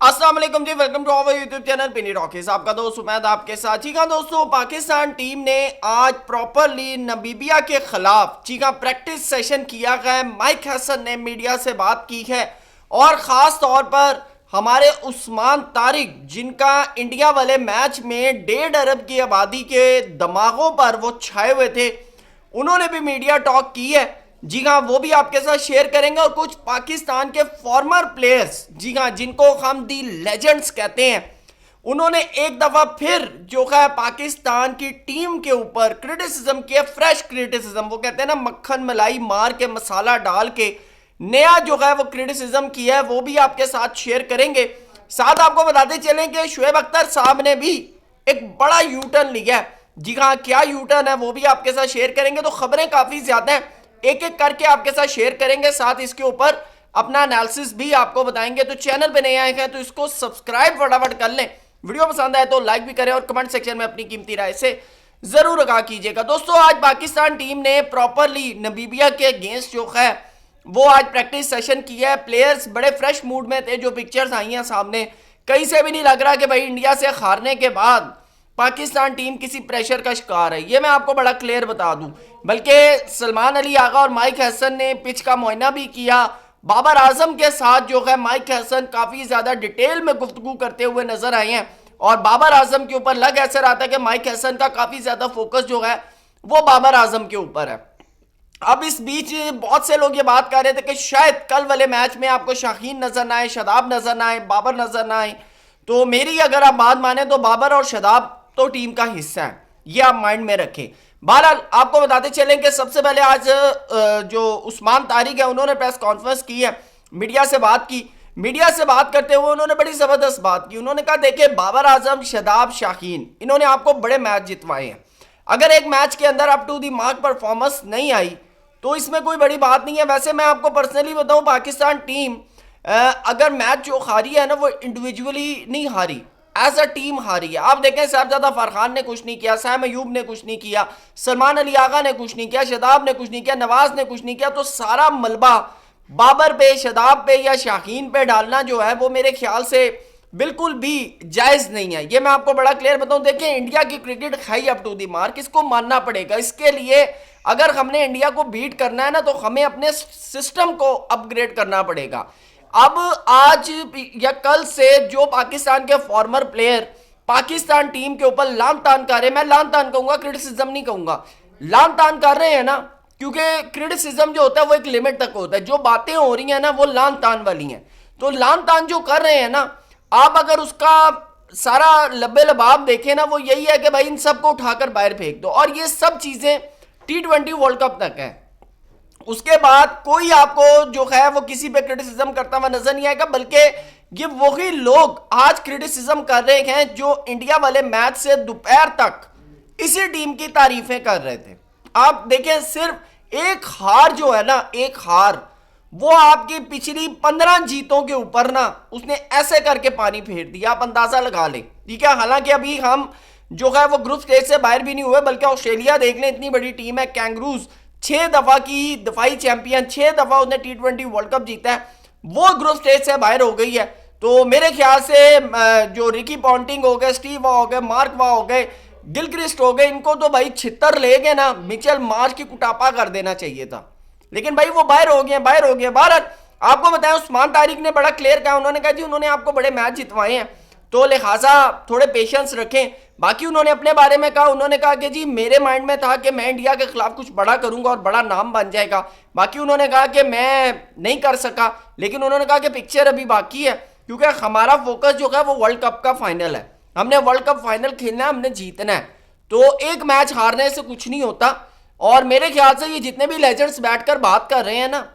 अस्सलाम वालेकुम जी, welcome to our YouTube channel पिनी रॉकीज। आपका दोस्त उमैद आपके साथ। जी हाँ दोस्तों, पाकिस्तान टीम ने आज प्रॉपरली नमीबिया के खिलाफ जी हाँ प्रैक्टिस सेशन किया है। माइक हसन ने मीडिया से बात की है और ख़ास तौर पर हमारे उस्मान तारिक, जिनका इंडिया वाले मैच में 1.5 अरब की आबादी के दिमागों पर वो छाए हुए थे, उन्होंने भी मीडिया टॉक की है। जी हाँ, वो भी आपके साथ शेयर करेंगे। और कुछ पाकिस्तान के फॉर्मर प्लेयर्स, जी हाँ, जिनको हम दी लेजेंड्स कहते हैं, उन्होंने एक दफा फिर जो है पाकिस्तान की टीम के ऊपर क्रिटिसिज्म किया, फ्रेश क्रिटिसिज्म। वो कहते हैं ना, मक्खन मलाई मार के मसाला डाल के नया जो है वो क्रिटिसिज्म किया है, वो भी आपके साथ शेयर करेंगे। साथ आपको बताते चलें कि शुएब अख्तर साहब ने भी एक बड़ा यू टर्न लिया है। जी हाँ, क्या यू टर्न है वो भी आपके साथ शेयर करेंगे। तो खबरें काफी ज्यादा हैं, एक एक करके आपके साथ शेयर करेंगे। साथ इसके ऊपर अपना एनालिसिस भी आपको बताएंगे। तो चैनल पे नए आए हैं तो इसको सब्सक्राइब फटाफट कर लें। वीडियो पसंद आए तो लाइक भी करें और कमेंट सेक्शन में अपनी कीमती राय से जरूर आगाह कीजिएगा। दोस्तों, आज पाकिस्तान टीम ने प्रॉपरली नमीबिया के अगेंस्ट जो है वो आज प्रैक्टिस सेशन किया है। प्लेयर्स बड़े फ्रेश मूड में थे। जो पिक्चर्स आई हैं सामने, कहीं से भी नहीं लग रहा कि भाई इंडिया से हारने के बाद पाकिस्तान टीम किसी प्रेशर का शिकार है। ये मैं आपको बड़ा क्लियर बता दूं। बल्कि सलमान अली आगा और माइक हसन ने पिच का मुआयना भी किया। बाबर आजम के साथ जो है माइक हसन काफी ज्यादा डिटेल में गुफ्तगू करते हुए नजर आए हैं और बाबर आजम के ऊपर लग ऐसा रहा था कि माइक हसन का काफी ज्यादा फोकस जो है वो बाबर आजम के ऊपर है। अब इस बीच बहुत से लोग ये बात कर रहे थे कि शायद कल वाले मैच में आपको शाहीन नजर ना आए, शादाब नजर ना आए, बाबर नजर ना आए। तो मेरी अगर आप बात माने तो बाबर और शादाब तो टीम का हिस्सा है, ये आप माइंड में रखें। बहरहाल आपको बताते चलें कि सबसे पहले आज जो उस्मान तारिक है, उन्होंने प्रेस कॉन्फ्रेंस की है, मीडिया से बात की। मीडिया से बात करते हुए उन्होंने बड़ी जबरदस्त बात की। उन्होंने कहा, देखिए बाबर आजम, शादाब, शाहीन, इन्होंने आपको बड़े मैच जितवाए हैं। अगर एक मैच के अंदर up to the mark performance नहीं आई तो इसमें कोई बड़ी बात नहीं है। वैसे मैं आपको पर्सनली बताऊं, पाकिस्तान टीम अगर मैच जो हारी है ना, वो इंडिविजुअली नहीं हारी, एज अ टीम हारी है। आप देखें, साहबजादा फरहान ने कुछ नहीं किया, सैम अयूब ने कुछ नहीं किया, सलमान अली आगा ने कुछ नहीं किया, शादाब ने कुछ नहीं किया, नवाज ने कुछ नहीं किया। तो सारा मलबा बाबर पे, शादाब पे या शाहीन पे डालना जो है वो मेरे ख्याल से बिल्कुल भी जायज नहीं है। ये मैं आपको बड़ा क्लियर बताऊं। देखिए, इंडिया की क्रिकेट खाई अप टू दी मार्क, इसको मानना पड़ेगा। इसके लिए अगर हमने इंडिया को बीट करना है ना, तो हमें अपने सिस्टम को अपग्रेड करना पड़ेगा। अब आज या कल से जो पाकिस्तान के फॉर्मर प्लेयर पाकिस्तान टीम के ऊपर लान तान कर रहे हैं, मैं लान तान कहूंगा, क्रिटिसिज्म नहीं कहूंगा, लान तान कर रहे हैं ना, क्योंकि क्रिटिसिज्म जो होता है वो एक लिमिट तक होता है। जो बातें हो रही हैं ना वो लान तान वाली हैं। तो लान तान जो कर रहे हैं ना, आप अगर उसका सारा लब्बे लबाब देखें ना, वो यही है कि भाई इन सबको उठाकर बाहर फेंक दो। और ये सब चीजें T20 वर्ल्ड कप तक है। उसके बाद कोई आपको जो है वो किसी पे क्रिटिसिज्म करता हुआ नजर नहीं आएगा। बल्कि ये वही लोग आज क्रिटिसिज्म कर रहे हैं जो इंडिया वाले मैच से दोपहर तक इसी टीम की तारीफें कर रहे थे। आप देखें, सिर्फ एक हार जो है ना, एक हार, वो आपकी पिछली 15 जीतों के ऊपर ना उसने ऐसे करके पानी फेर दिया। आप अंदाजा लगा लें, ठीक है। हालांकि अभी हम जो है वो ग्रुप स्टेज से बाहर भी नहीं हुए, बल्कि ऑस्ट्रेलिया देख लें, इतनी बड़ी टीम है, कैंगरूज, 6 दफा की दफाई चैंपियन, 6 दफा उसने T20 वर्ल्ड कप जीता है, वो ग्रुप स्टेज से बाहर हो गई है। तो मेरे ख्याल से जो रिकी पॉन्टिंग हो गए, स्टीव वॉ हो गए, मार्क वॉ हो गए, गिलक्रिस्ट हो गए, इनको तो भाई छितर ले गए ना, मिचेल मार्श की कुटापा कर देना चाहिए था। लेकिन भाई वो बाहर हो गए, बाहर हो गए। भारत आपको बताएं, उस्मान तारिक ने बड़ा क्लियर कहा, उन्होंने कहा जी उन्होंने आपको बड़े मैच जितवाए हैं, तो लिहाजा थोड़े पेशेंस रखें। बाकी उन्होंने अपने बारे में कहा, उन्होंने कहा कि जी मेरे माइंड में था कि मैं इंडिया के खिलाफ कुछ बड़ा करूंगा और बड़ा नाम बन जाएगा। बाकी उन्होंने कहा कि मैं नहीं कर सका, लेकिन उन्होंने कहा कि पिक्चर अभी बाकी है, क्योंकि हमारा फोकस जो है वो वर्ल्ड कप का फाइनल है। हमने वर्ल्ड कप फाइनल खेलना है, हमने जीतना है। तो एक मैच हारने से कुछ नहीं होता। और मेरे ख्याल से ये जितने भी लेजेंड्स बैठकर बात कर रहे हैं ना,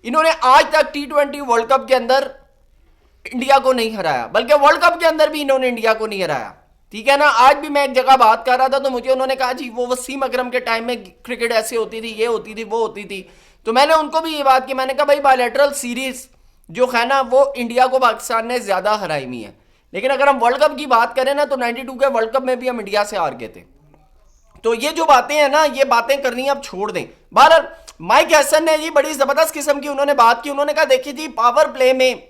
इन्होंने आज तक T20 वर्ल्ड कप के अंदर इंडिया को नहीं हराया, बल्कि वर्ल्ड कप के अंदर भी इन्होंने इंडिया को नहीं हराया, ठीक है ना। आज भी मैं एक जगह बात कर रहा था तो मुझे उन्होंने कहा जी वो वसीम अकरम के टाइम में क्रिकेट ऐसे होती थी, ये होती थी, वो होती थी। तो मैंने उनको भी ये बात की, मैंने कहा भाई बायलैटरल सीरीज जो है ना वो इंडिया को पाकिस्तान ने ज्यादा हराई हुई है। लेकिन अगर हम वर्ल्ड कप की बात करें ना, तो 92 के वर्ल्ड कप में भी हम इंडिया से हार गए थे। तो ये जो बातें हैं ना, ये बातें करनी अब छोड़ दें। बहरहाल माइक हसन ने जी बड़ी जबरदस्त किस्म की उन्होंने बात की। उन्होंने कहा, देखिए जी पावर प्ले में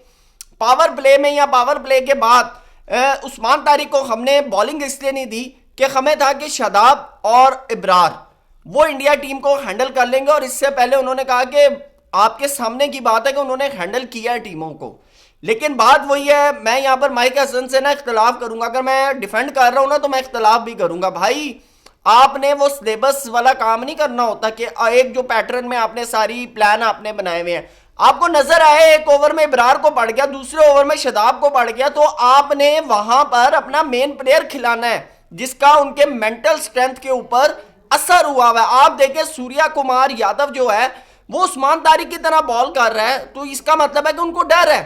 पावर प्ले में या पावर प्ले के बाद उस्मान तारिक को हमने बॉलिंग इसलिए नहीं दी कि हमें था कि शादाब और इब्रार वो इंडिया टीम को हैंडल कर लेंगे, और इससे पहले उन्होंने कहा कि आपके सामने की बात है कि उन्होंने हैंडल किया है टीमों को। लेकिन बात वही है, मैं यहाँ पर माइक हसन से ना इख्तलाफ करूंगा। अगर मैं डिफेंड कर रहा हूँ ना तो मैं इख्तलाफ भी करूंगा। भाई आपने वो सिलेबस वाला काम नहीं करना होता कि एक जो पैटर्न में आपने सारी प्लान आपने बनाए हुए हैं, आपको नजर आए एक ओवर में इब्रार को पड़ गया, दूसरे ओवर में शादाब को पड़ गया, तो आपने वहां पर अपना मेन प्लेयर खिलाना है जिसका उनके मेंटल स्ट्रेंथ के ऊपर असर हुआ है। आप देखें सूर्या कुमार यादव जो है वो उस्मान तारिक की तरह बॉल कर रहा है, तो इसका मतलब है कि उनको डर है।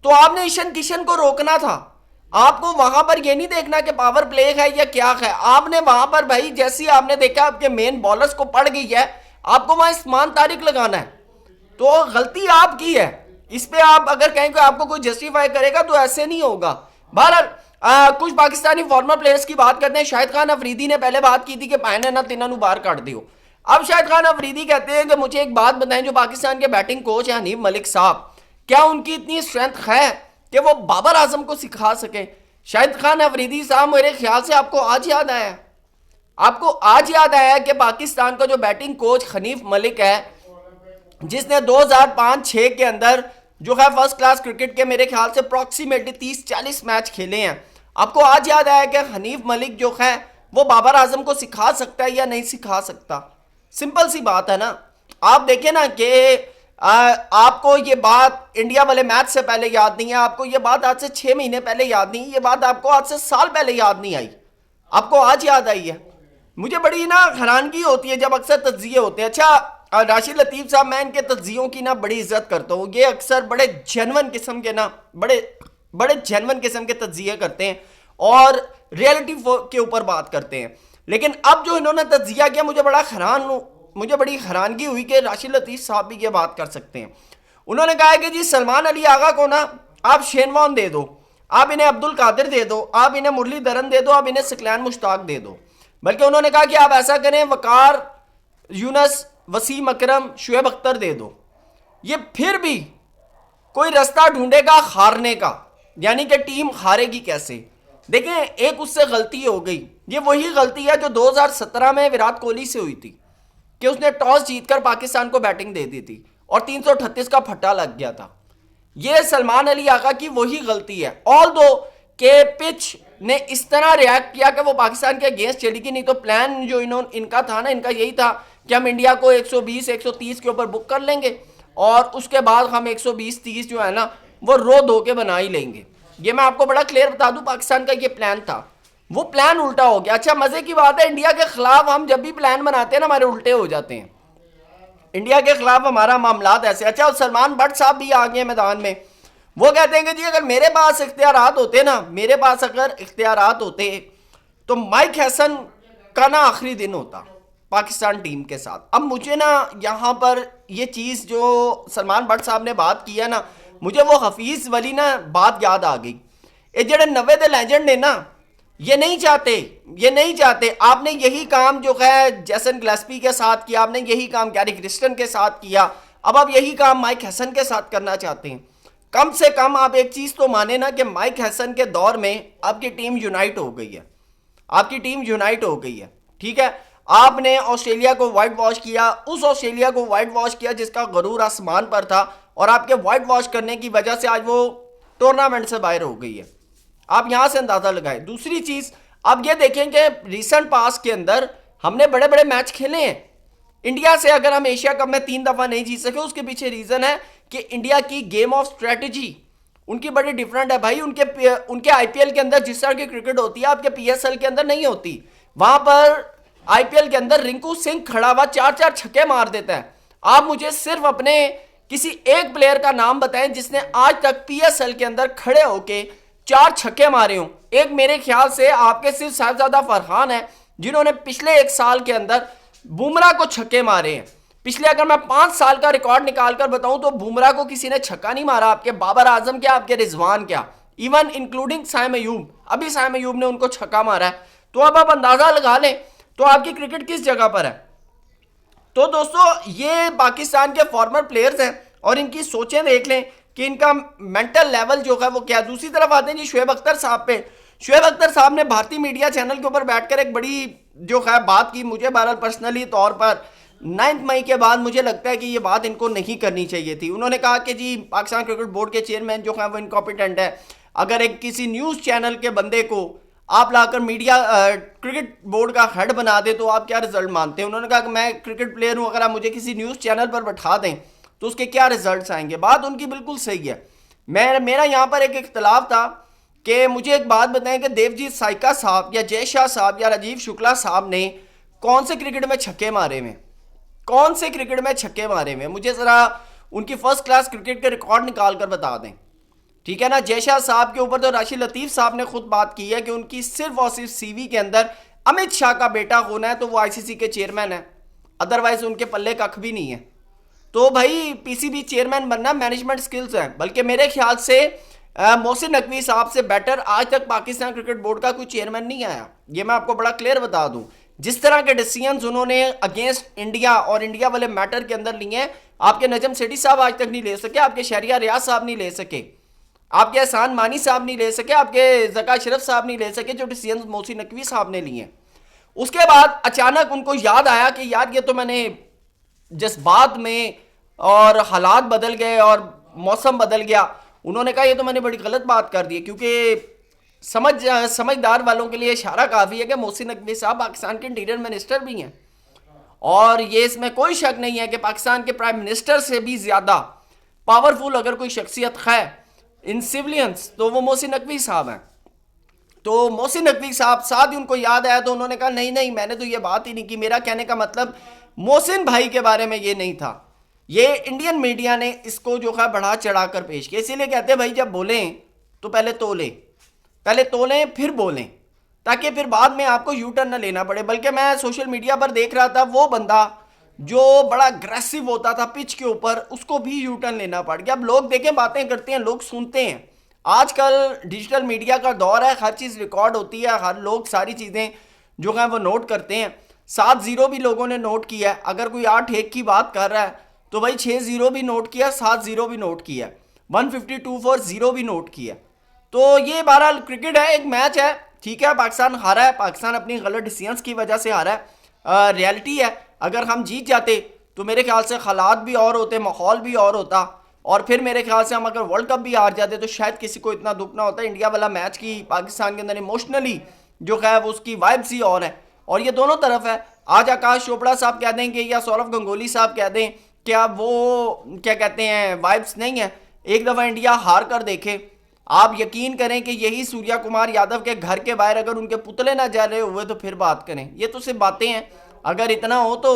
तो आपने ईशान किशन को रोकना था। आपको वहां पर यह नहीं देखना कि पावर प्ले है या क्या है, आपने वहां पर भाई जैसे आपने देखा आपके मेन बॉलर्स को पड़ गई है, आपको वहां उस्मान तारिक लगाना है। तो गलती आपकी है, इस पे आप अगर कहें कि आपको कोई जस्टिफाई करेगा तो ऐसे नहीं होगा। बहरहाल कुछ पाकिस्तानी फॉर्मर प्लेयर्स की बात करते हैं। शाहिद खान अफरीदी ने पहले बात की थी कि पायने ना तिन्हों बाहर काट दियो। अब शाहिद खान अफरीदी कहते हैं कि मुझे एक बात बताएं, जो पाकिस्तान के बैटिंग कोच हैं हनीफ मलिक साहब, क्या उनकी इतनी स्ट्रेंथ है कि वो बाबर आजम को सिखा सके? शाहिद खान अफरीदी साहब, मेरे ख्याल से आपको आज याद आया, आपको आज याद आया कि पाकिस्तान का जो बैटिंग कोच हनीफ मलिक है, जिसने 2005-6 के अंदर जो है फर्स्ट क्लास क्रिकेट के मेरे ख्याल से अप्रॉक्सीमेटली 30-40 मैच खेले हैं, आपको आज याद आया कि हनीफ मलिक जो है वो बाबर आजम को सिखा सकता है या नहीं सिखा सकता? सिंपल सी बात है ना। आप देखें ना कि आपको ये बात इंडिया वाले मैच से पहले याद नहीं है, आपको ये बात आज से 6 महीने पहले याद नहीं, ये बात आपको आज से साल पहले याद नहीं आई, आपको आज याद आई है। मुझे बड़ी ना हैरानगी होती है जब अक्सर तज्जिए होते हैं। अच्छा राशिद लतीफ़ साहब, मैं इनके तज्जियों की ना बड़ी इज्जत करता हूँ, ये अक्सर बड़े जेन्युइन किस्म के ना बड़े जेन्युइन किस्म के तज्जिए करते हैं और रियलिटी के ऊपर बात करते हैं। लेकिन अब जो इन्होंने तज्जिया किया, मुझे बड़ी हैरानगी हुई कि राशिद लतीफ़ साहब भी ये बात कर सकते हैं। उन्होंने कहा कि जी सलमान अली आगा को ना आप शेनवान दे दो, आप इन्हें अब्दुल कादिर दे दो, आप इन्हें मुरलीधरन दे दो, आप इन्हें सकलैन मुश्ताक दे दो। बल्कि उन्होंने कहा कि आप ऐसा करें वकार यूनस, वसीम अकरम, शुएब अख्तर दे दो। ये फिर भी कोई रास्ता ढूंढेगा हारने का, यानी कि टीम हारेगी कैसे। देखें एक उससे गलती हो गई, ये वही गलती है जो 2017 में विराट कोहली से हुई थी कि उसने टॉस जीतकर पाकिस्तान को बैटिंग दे दी थी और 338 का फट्टा लग गया था। ये सलमान अली आगा की वही गलती है। ऑल दो के पिच ने इस तरह रिएक्ट किया कि वो पाकिस्तान के अगेंस्ट चली गई, नहीं तो प्लान जो इनका था ना, इनका यही था कि हम इंडिया को 120-130 के ऊपर बुक कर लेंगे और उसके बाद हम 120-30 जो है ना वो रो धो के बना ही लेंगे। ये मैं आपको बड़ा क्लियर बता दूं, पाकिस्तान का ये प्लान था, वो प्लान उल्टा हो गया। अच्छा मजे की बात है, इंडिया के खिलाफ हम जब भी प्लान बनाते हैं ना हमारे उल्टे हो जाते हैं, इंडिया के खिलाफ हमारा मामलात ऐसे। अच्छा और सलमान भट्ट साहब भी आ गए मैदान में, वो कहते हैं कि जी अगर मेरे पास इख्तियारात होते ना, मेरे पास अगर इख्तियारात होते तो माइक हैसन का ना आखिरी दिन होता पाकिस्तान टीम के साथ। अब मुझे ना यहाँ पर ये चीज़ जो सलमान भट्ट साहब ने बात की है ना, मुझे वो हफीज़ वाली ना बात याद आ गई। ये जड़े 90 दे लेजेंड ने ना, ये नहीं चाहते आपने यही काम जो है जैसन ग्लेस्पी के साथ किया, आपने यही काम गैरी क्रिस्टन के साथ किया, अब आप यही काम माइक हैसन के साथ करना चाहते हैं। कम से कम आप एक चीज़ तो माने ना कि माइक हैसन के दौर में आपकी टीम यूनाइट हो गई है, आपकी टीम यूनाइट हो गई है। ठीक है, आपने ऑस्ट्रेलिया को वाइट वॉश किया, उस ऑस्ट्रेलिया को वाइट वॉश किया जिसका गरूर आसमान पर था, और आपके वाइट वॉश करने की वजह से आज वो टूर्नामेंट से बाहर हो गई है। आप यहां से अंदाजा लगाएं। दूसरी चीज आप ये देखें कि रिसेंट पास के अंदर हमने बड़े बड़े मैच खेले हैं इंडिया से। अगर हम एशिया कप में 3 दफा नहीं जीत सके, उसके पीछे रीजन है कि इंडिया की गेम ऑफ स्ट्रेटेजी उनकी बड़ी डिफरेंट है भाई। उनके आईपीएल के अंदर जिस तरह की क्रिकेट होती है आपके पीएसएल के अंदर नहीं होती। वहां पर आईपीएल के अंदर रिंकू सिंह खड़ा हुआ 4-4 छक्के मार देता है। आप मुझे सिर्फ अपने किसी एक प्लेयर का नाम बताएं जिसने आज तक पीएसएल के अंदर खड़े होके 4 छक्के मारे हों। एक मेरे ख्याल से आपके सिर्फ साहिबजादा फरहान है जिन्होंने पिछले 1 साल के अंदर बुमराह को छक्के मारे हैं। पिछले अगर मैं 5 साल का रिकॉर्ड निकाल कर बताऊं तो बुमराह को किसी ने छक्का नहीं मारा। आपके बाबर आजम क्या, आपके रिजवान क्या, इवन इंक्लूडिंग साइम अयूब, अभी साइम अयूब ने उनको छक्का मारा है। तो अब आप अंदाजा लगा लें तो आपकी क्रिकेट किस जगह पर है। तो दोस्तों ये पाकिस्तान के फॉर्मर प्लेयर्स हैं और इनकी सोचें देख लें कि इनका मेंटल लेवल जो है वो क्या। दूसरी तरफ आते हैं जी शुएब अख्तर साहब पे। शुएब अख्तर साहब ने भारतीय मीडिया चैनल के ऊपर बैठकर एक बड़ी जो है बात की। मुझे बहरहाल पर्सनली तौर पर 9 मई के बाद मुझे लगता है कि ये बात इनको नहीं करनी चाहिए थी। उन्होंने कहा कि जी पाकिस्तान क्रिकेट बोर्ड के चेयरमैन जो है वो इनकॉम्पिटेंट है। अगर एक किसी न्यूज़ चैनल के बंदे को आप लाकर मीडिया क्रिकेट बोर्ड का हेड बना दे तो आप क्या रिजल्ट मानते हैं। उन्होंने कहा कि मैं क्रिकेट प्लेयर हूं, अगर आप मुझे किसी न्यूज़ चैनल पर बैठा दें तो उसके क्या रिजल्ट्स आएंगे। बात उनकी बिल्कुल सही है। मेरा यहाँ पर एक इख्तलाफ था कि मुझे एक बात बताएं कि देवजीत साइका साहब या जय शाह साहब या राजीव शुक्ला साहब ने कौन से क्रिकेट में छक्के मारे हुए, कौन से क्रिकेट में छक्के मारे हुए, मुझे ज़रा उनकी फर्स्ट क्लास क्रिकेट के रिकॉर्ड निकाल कर बता दें। ठीक है ना। जय शाह साहब के ऊपर तो राशिद लतीफ़ साहब ने खुद बात की है कि उनकी सिर्फ और सिर्फ सीवी के अंदर अमित शाह का बेटा होना है तो वो आईसीसी के चेयरमैन है, अदरवाइज उनके पल्ले कख भी नहीं है। तो भाई पीसीबी चेयरमैन बनना मैनेजमेंट स्किल्स है। बल्कि मेरे ख्याल से मोहसिन नकवी साहब से बेटर आज तक पाकिस्तान क्रिकेट बोर्ड का कोई चेयरमैन नहीं आया। ये मैं आपको बड़ा क्लियर बता दूं। जिस तरह के डिसीजंस उन्होंने अगेंस्ट इंडिया और इंडिया वाले मैटर के अंदर लिए हैं, आपके नजम सेठी साहब आज तक नहीं ले सके, आपके शहरिया रियाज साहब नहीं ले सके, आपके एहसान मानी साहब नहीं ले सके, आपके ज़का अशरफ साहब नहीं ले सके, जो डिसीजंस मोहसिन नकवी साहब ने लिए। उसके बाद अचानक उनको याद आया कि यार ये तो मैंने जज्बात में और हालात बदल गए और मौसम बदल गया। उन्होंने कहा ये तो मैंने बड़ी गलत बात कर दी, क्योंकि समझदार वालों के लिए इशारा काफ़ी है कि मोहसिन नकवी साहब पाकिस्तान के इंटीरियर मिनिस्टर भी हैं और ये इसमें कोई शक नहीं है कि पाकिस्तान के प्राइम मिनिस्टर से भी ज़्यादा पावरफुल अगर कोई शख्सियत है इन सिविलियंस तो वो मोहसिन नकवी साहब हैं। तो मोहसिन नकवी साहब साथ ही उनको याद आया तो उन्होंने कहा नहीं नहीं मैंने तो ये बात ही नहीं की। मेरा कहने का मतलब मोहसिन भाई के बारे में ये नहीं था। ये इंडियन मीडिया ने इसको जो है बढ़ा चढ़ा कर पेश किया। इसीलिए कहते हैं भाई जब बोलें तो पहले तोलें फिर बोलें, ताकि फिर बाद में आपको यू टर्न न लेना पड़े। बल्कि मैं सोशल मीडिया पर देख रहा था वो बंदा जो बड़ा अग्रेसिव होता था पिच के ऊपर, उसको भी यू टर्न लेना पड़ गया। अब लोग देखें बातें करते हैं, लोग सुनते हैं। आजकल डिजिटल मीडिया का दौर है, हर चीज़ रिकॉर्ड होती है, हर लोग सारी चीज़ें जो हैं वो नोट करते हैं। 7-0 भी लोगों ने नोट किया है। अगर कोई 8-1 की बात कर रहा है तो भाई 6-0 भी नोट किया, 7-0 भी नोट किया, 152-4-0 भी नोट किया। तो ये बहरहाल क्रिकेट है, एक मैच है। ठीक है, पाकिस्तान हारा है, पाकिस्तान अपनी गलत डिसीजंस की वजह से हारा है, रियलिटी है। अगर हम जीत जाते तो मेरे ख्याल से हालात भी और होते, माहौल भी और होता, और फिर मेरे ख्याल से हम अगर वर्ल्ड कप भी हार जाते तो शायद किसी को इतना दुख ना होता। इंडिया वाला मैच की पाकिस्तान के अंदर इमोशनली जो है वो उसकी वाइब्स ही और है, और ये दोनों तरफ है। आज आकाश चोपड़ा साहब कह देंगे या सौरव गंगोली साहब कह दें क्या वो क्या कहते हैं वाइब्स नहीं है। एक दफ़ा इंडिया हार कर देखे, आप यकीन करें कि यही सूर्या कुमार यादव के घर के बाहर अगर उनके पुतले ना जा रहे हुए तो फिर बात करें। ये तो सिर्फ बातें हैं, अगर इतना हो तो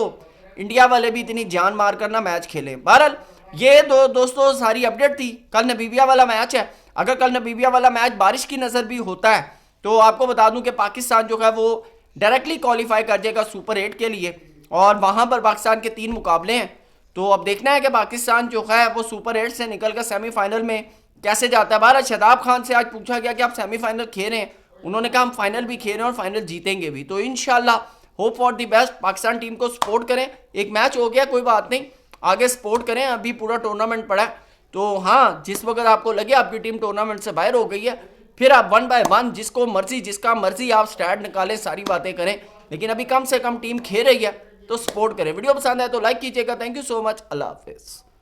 इंडिया वाले भी इतनी जान मार कर ना मैच खेलें। बहरहाल ये दोस्तों सारी अपडेट थी। कल नबीबिया वाला मैच है, अगर कल नबीबिया वाला मैच बारिश की नज़र भी होता है तो आपको बता दूं कि पाकिस्तान जो है वो डायरेक्टली क्वालिफाई कर जाएगा सुपर 8 के लिए, और वहाँ पर पाकिस्तान के 3 मुकाबले हैं। तो अब देखना है कि पाकिस्तान जो है वो सुपर 8 से निकल कर सेमीफाइनल में कैसे जाता है। बारह शदाब खान से आज पूछा गया कि आप सेमीफाइनल खेल रहे हैं, उन्होंने कहा हम फाइनल भी खेल रहे हैं और फाइनल जीतेंगे भी। तो इंशाल्लाह hope for the best, Pakistan team को सपोर्ट करें। एक मैच हो गया कोई बात नहीं, आगे सपोर्ट करें, अभी पूरा टूर्नामेंट पड़ा है। तो हाँ, जिस वक्त आपको लगे आपकी टीम टूर्नामेंट से बाहर हो गई है, फिर आप 1 बाय 1 जिसको मर्जी जिसका मर्जी आप स्टैट निकालें, सारी बातें करें, लेकिन अभी कम से कम टीम खेल रही है तो सपोर्ट करें। वीडियो पसंद है तो लाइक कीजिएगा। थैंक यू सो मच, अल्लाह हाफिज़।